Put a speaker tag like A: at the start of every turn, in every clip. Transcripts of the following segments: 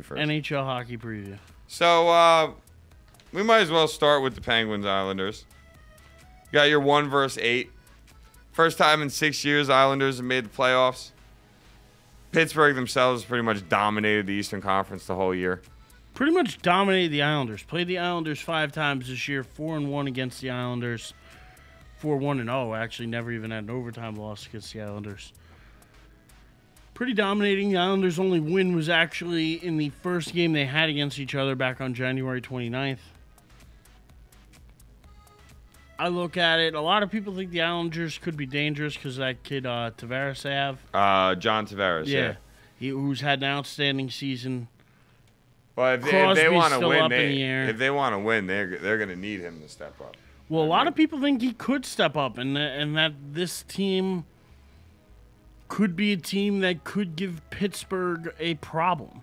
A: first.
B: NHL hockey preview.
A: So we might as well start with the Penguins Islanders. You got your 1 versus 8. First time in 6 years Islanders have made the playoffs. Pittsburgh themselves pretty much dominated the Eastern Conference the whole year.
B: Pretty much dominated the Islanders. Played the Islanders 5 times this year. 4-1 against the Islanders. 4-1-0. Actually, never even had an overtime loss against the Islanders. Pretty dominating. The Islanders' only win was actually in the first game they had against each other back on January 29th. I look at it. A lot of people think the Islanders could be dangerous because that kid Tavares they have.
A: John Tavares, yeah.
B: Who's had an outstanding season.
A: But if they want to win, they're going to need him to step up.
B: Well, a lot of people think he could step up, and that this team could be a team that could give Pittsburgh a problem.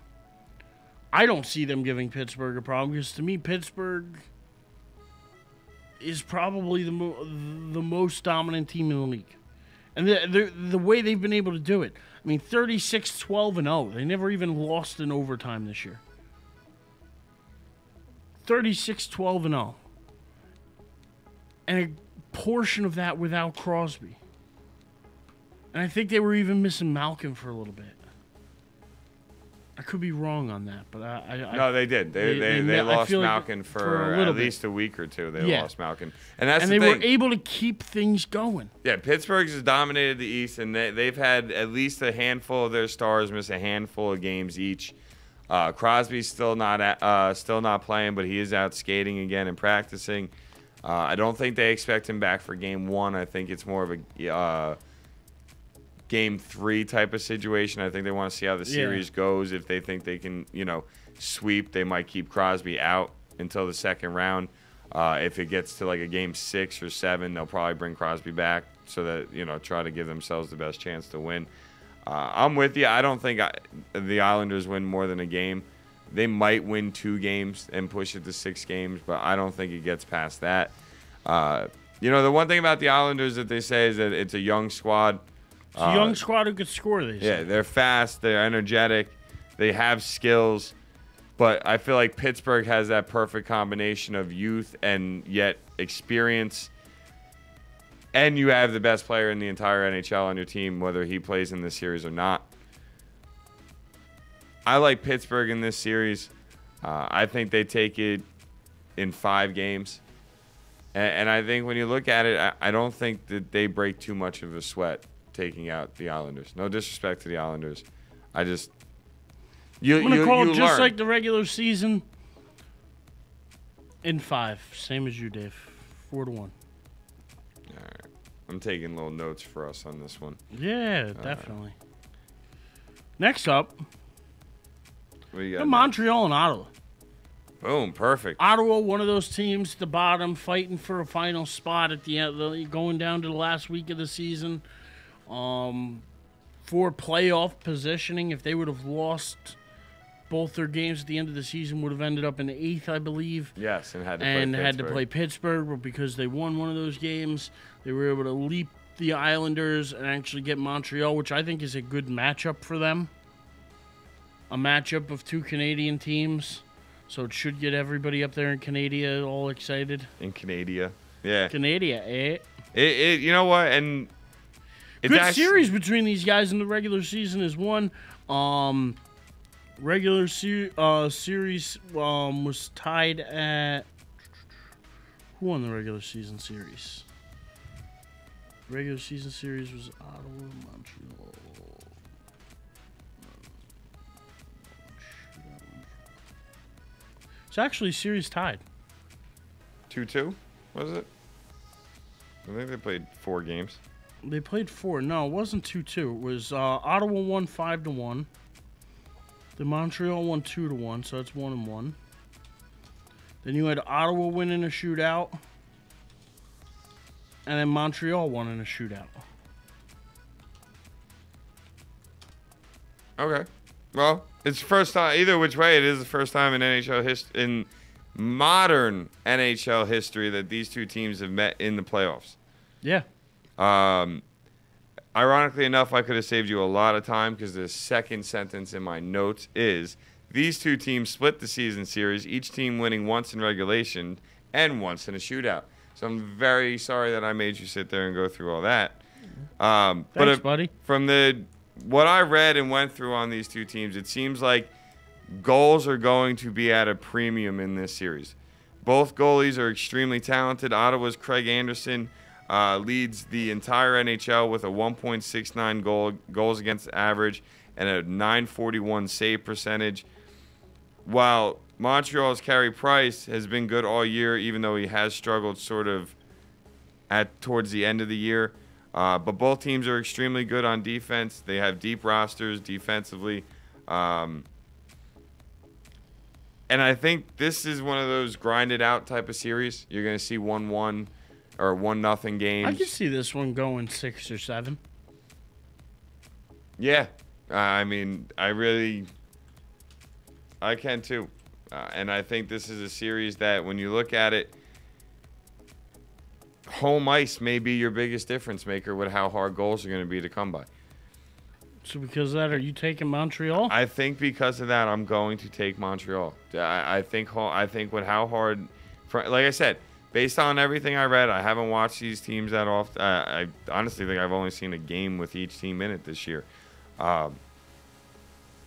B: I don't see them giving Pittsburgh a problem because, to me, Pittsburgh is probably the most dominant team in the league. And the way they've been able to do it. I mean, 36-12-0. They never even lost in overtime this year. 36-12-0. And a portion of that without Crosby. And I think they were even missing Malkin for a little bit. I could be wrong on that, but
A: no, they did. They lost Malkin for at least a week or two. They lost Malkin, and they
B: were able to keep things going.
A: Yeah, Pittsburgh has dominated the East, and they've had at least a handful of their stars miss a handful of games each. Crosby's still not playing, but he is out skating again and practicing. I don't think they expect him back for Game 1. I think it's more of a Game 3 type of situation. I think they want to see how the series goes. If they think they can, sweep, they might keep Crosby out until the second round. If it gets to like a Game 6 or 7, they'll probably bring Crosby back so that, try to give themselves the best chance to win. I'm with you. I don't think the Islanders win more than a game. They might win 2 games and push it to 6 games, but I don't think it gets past that. The one thing about the Islanders that they say is that it's a young squad.
B: It's a young squad who could score, they say.
A: Yeah, they're fast, they're energetic, they have skills, but I feel like Pittsburgh has that perfect combination of youth and yet experience, and you have the best player in the entire NHL on your team, whether he plays in this series or not. I like Pittsburgh in this series. I think they take it in 5 games. And I think when you look at it, I don't think that they break too much of a sweat taking out the Islanders. No disrespect to the Islanders. I'm going
B: to call it just like the regular season in 5. Same as you, Dave. 4-1.
A: All right. I'm taking little notes for us on this one.
B: Yeah, definitely. Next up,
A: we got
B: Montreal and Ottawa.
A: Boom, perfect.
B: Ottawa, one of those teams at the bottom, fighting for a final spot at the end, going down to the last week of the season. For playoff positioning, if they would have lost both their games at the end of the season, would have ended up in 8th, I believe.
A: Yes, and
B: had to play Pittsburgh, but because they won one of those games, they were able to leap the Islanders and actually get Montreal, which I think is a good matchup for them. A matchup of 2 Canadian teams, so it should get everybody up there in Canada all excited.
A: In Canada, yeah.
B: Canada, eh?
A: You know what, and
B: good series between these guys in the regular season is one. Regular series was tied at... Who won the regular season series? Regular season series was Ottawa, Montreal. It's actually series tied.
A: 2-2, was it? I think they played 4 games.
B: They played 4. No, it wasn't 2-2. It was Ottawa won 5-1. The Montreal won 2-1, so that's 1-1. Then you had Ottawa win in a shootout, and then Montreal won in a shootout.
A: Okay. Well, it's the first time. Either which way, it is the first time in in modern NHL history that these 2 teams have met in the playoffs.
B: Yeah.
A: Ironically enough, I could have saved you a lot of time because the second sentence in my notes is These two teams split the season series, each team winning once in regulation and once in a shootout. So I'm very sorry that I made you sit there and go through all that.
B: Thanks, buddy.
A: From what I read and went through on these two teams, it seems like goals are going to be at a premium in this series. Both goalies are extremely talented. Ottawa's Craig Anderson leads the entire NHL with a 1.69 goals against average and a 941 save percentage. While Montreal's Carey Price has been good all year, even though he has struggled sort of towards the end of the year. But both teams are extremely good on defense. They have deep rosters defensively. And I think this is one of those grinded out type of series. You're going to see 1-1 or 1-0 games.
B: I can see this one going 6 or 7.
A: Yeah. I mean, I can too. And I think this is a series that when you look at it, home ice may be your biggest difference maker with how hard goals are going to be to come by.
B: So because of that, are you taking Montreal?
A: I think because of that, I'm going to take Montreal. I think with how hard, like I said, based on everything I read, I haven't watched these teams that often. I honestly think I've only seen a game with each team in it this year. But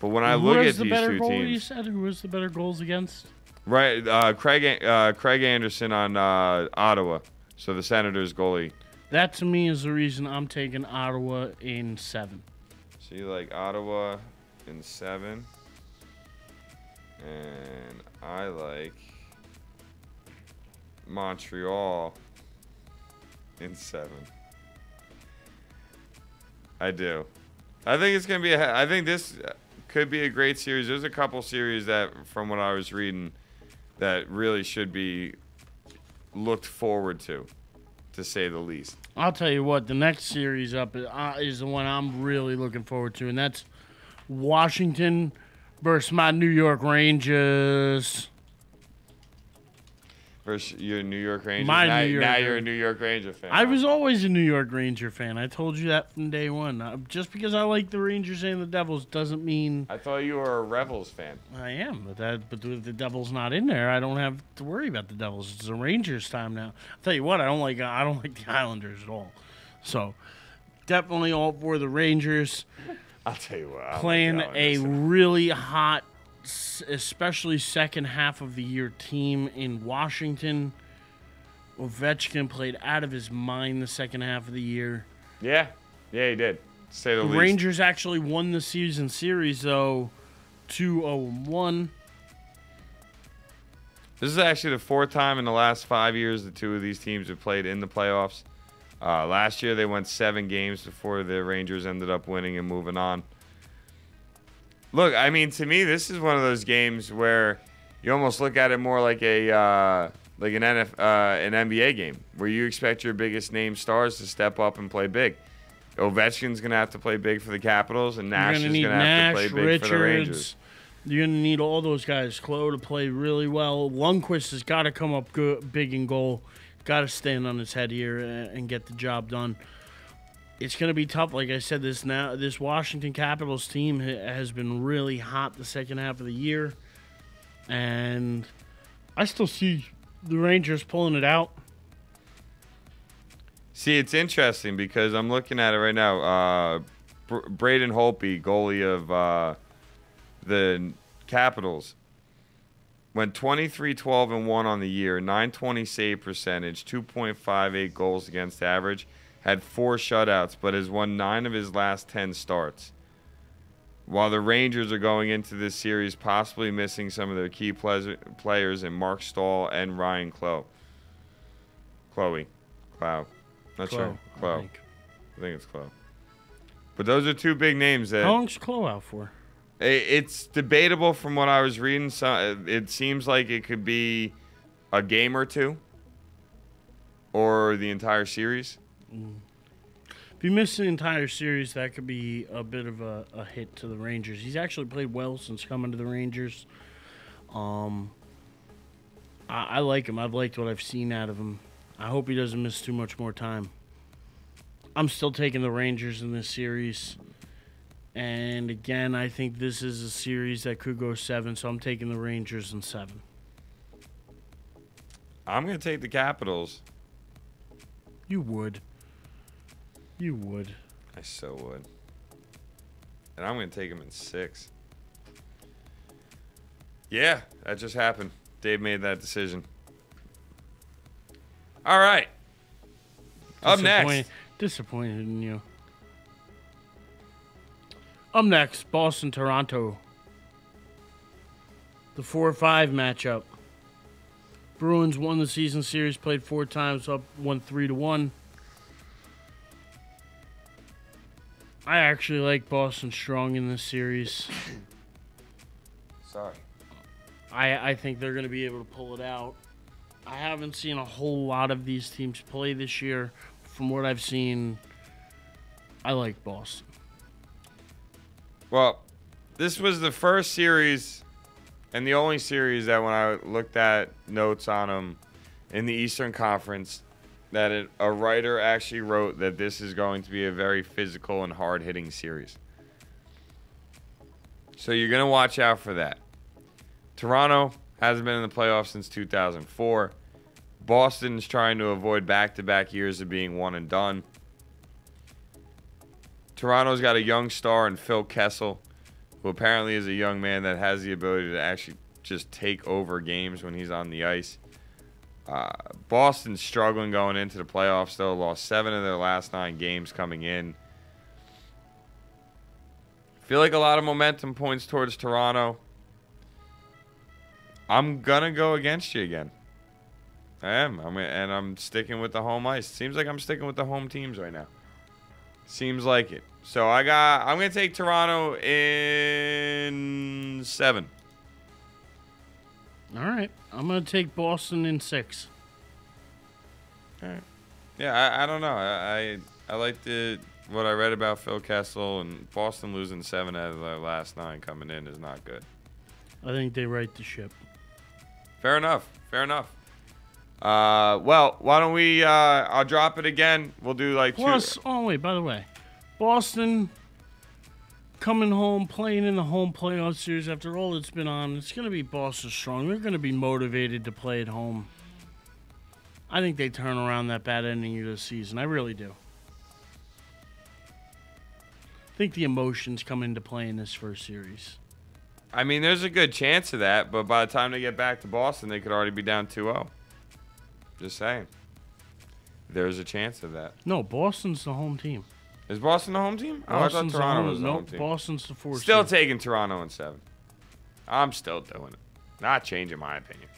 A: when I look at these two teams,
B: you said who was the better goals against?
A: Right, Craig Anderson on Ottawa, so the Senators goalie.
B: That to me is the reason I'm taking Ottawa in 7.
A: So you like Ottawa in 7, and I like Montreal in 7. I do. I think it's gonna be. I think this could be a great series. There's a couple series that, from what I was reading, that really should be looked forward to say the least.
B: I'll tell you what, the next series up is the one I'm really looking forward to, and that's Washington versus my New York Rangers.
A: Versus your New York Rangers.
B: Now
A: You're a New York Ranger fan.
B: I was always a New York Ranger fan. I told you that from day one. Just because I like the Rangers and the Devils doesn't mean
A: I thought you were a Rebels fan.
B: I am. But if the Devils not in there, I don't have to worry about the Devils. It's the Rangers' time now. I'll tell you what, I don't like the Islanders at all. So definitely all for the Rangers.
A: I'll tell you what.
B: Playing a really hot, especially second half of the year team in Washington. Ovechkin played out of his mind the second half of the year.
A: Yeah, he did. To say the least.
B: Rangers actually won the season series, though, 2-0-1.
A: This is actually the 4th time in the last 5 years the two of these teams have played in the playoffs. Last year they went 7 games before the Rangers ended up winning and moving on. Look, I mean, to me, this is one of those games where you almost look at it more like an NBA game, where you expect your biggest name stars to step up and play big. Ovechkin's going to have to play big for the Capitals, and Nash is going to have to play big for the Rangers.
B: You're going to need all those guys. Chloe to play really well. Lundqvist has got to come up good, big in goal. Got to stand on his head here and get the job done. It's going to be tough. Like I said, this Washington Capitals team has been really hot the second half of the year. And I still see the Rangers pulling it out.
A: See, it's interesting because I'm looking at it right now. Braden Holtby, goalie of the Capitals, went 23-12-1 on the year, 920 save percentage, 2.58 goals against average. Had 4 shutouts, but has won 9 of his last 10 starts. While the Rangers are going into this series possibly missing some of their key players in Mark Stahl and Ryan Clow. Not sure. Clow. I think it's Clow. But those are 2 big names that.
B: How long's Clow out for?
A: It's debatable from what I was reading. So it seems like it could be a game or 2 or the entire series.
B: If you miss the entire series, that could be a bit of a hit to the Rangers. He's actually played well since coming to the Rangers. I like him. I've liked what I've seen out of him. I hope he doesn't miss too much more time. I'm still taking the Rangers in this series. And again, I think this is a series that could go 7, so I'm taking the Rangers in 7.
A: I'm going to take the Capitals.
B: You would. You would.
A: I so would. And I'm going to take them in 6. Yeah, that just happened. Dave made that decision. All right. Up next.
B: Disappointed in you. Up next, Boston, Toronto. The 4-5 matchup. Bruins won the season series, played 4 times, won 3-1. I actually like Boston strong in this series.
A: Sorry.
B: I think they're going to be able to pull it out. I haven't seen a whole lot of these teams play this year. From what I've seen, I like Boston.
A: Well, this was the first series and the only series that when I looked at notes on them in the Eastern Conference, that a writer actually wrote that this is going to be a very physical and hard-hitting series. So you're going to watch out for that. Toronto hasn't been in the playoffs since 2004. Boston's trying to avoid back-to-back years of being one and done. Toronto's got a young star in Phil Kessel, who apparently is a young man that has the ability to actually just take over games when he's on the ice. Boston's struggling going into the playoffs, though. Lost 7 of their last 9 games coming in. Feel like a lot of momentum points towards Toronto. I'm going to go against you again. I am. And I'm sticking with the home ice. Seems like I'm sticking with the home teams right now. Seems like it. So I'm going to take Toronto in 7.
B: All right. I'm going to take Boston in 6.
A: All right. Yeah, I don't know. I like what I read about Phil Kessel, and Boston losing 7 out of their last 9 coming in is not good.
B: I think they right the ship.
A: Fair enough. Fair enough. Well, why don't we, I'll drop it again. We'll do like
B: Plus, wait, by the way, Boston coming home, playing in the home playoff series after all it's been on, it's going to be Boston strong. They're going to be motivated to play at home. I think they turn around that bad ending of the season. I really do. I think the emotions come into play in this first series.
A: I mean, there's a good chance of that, but by the time they get back to Boston, they could already be down 2-0. Just saying. There's a chance of that.
B: No, Boston's the home team.
A: Is Boston the home team?
B: Boston's
A: I thought Toronto was the home team.
B: Boston's the 4
A: Still
B: seed.
A: taking Toronto in 7. I'm still doing it. Not changing my opinion.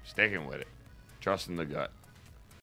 A: Sticking with it. Trusting the gut.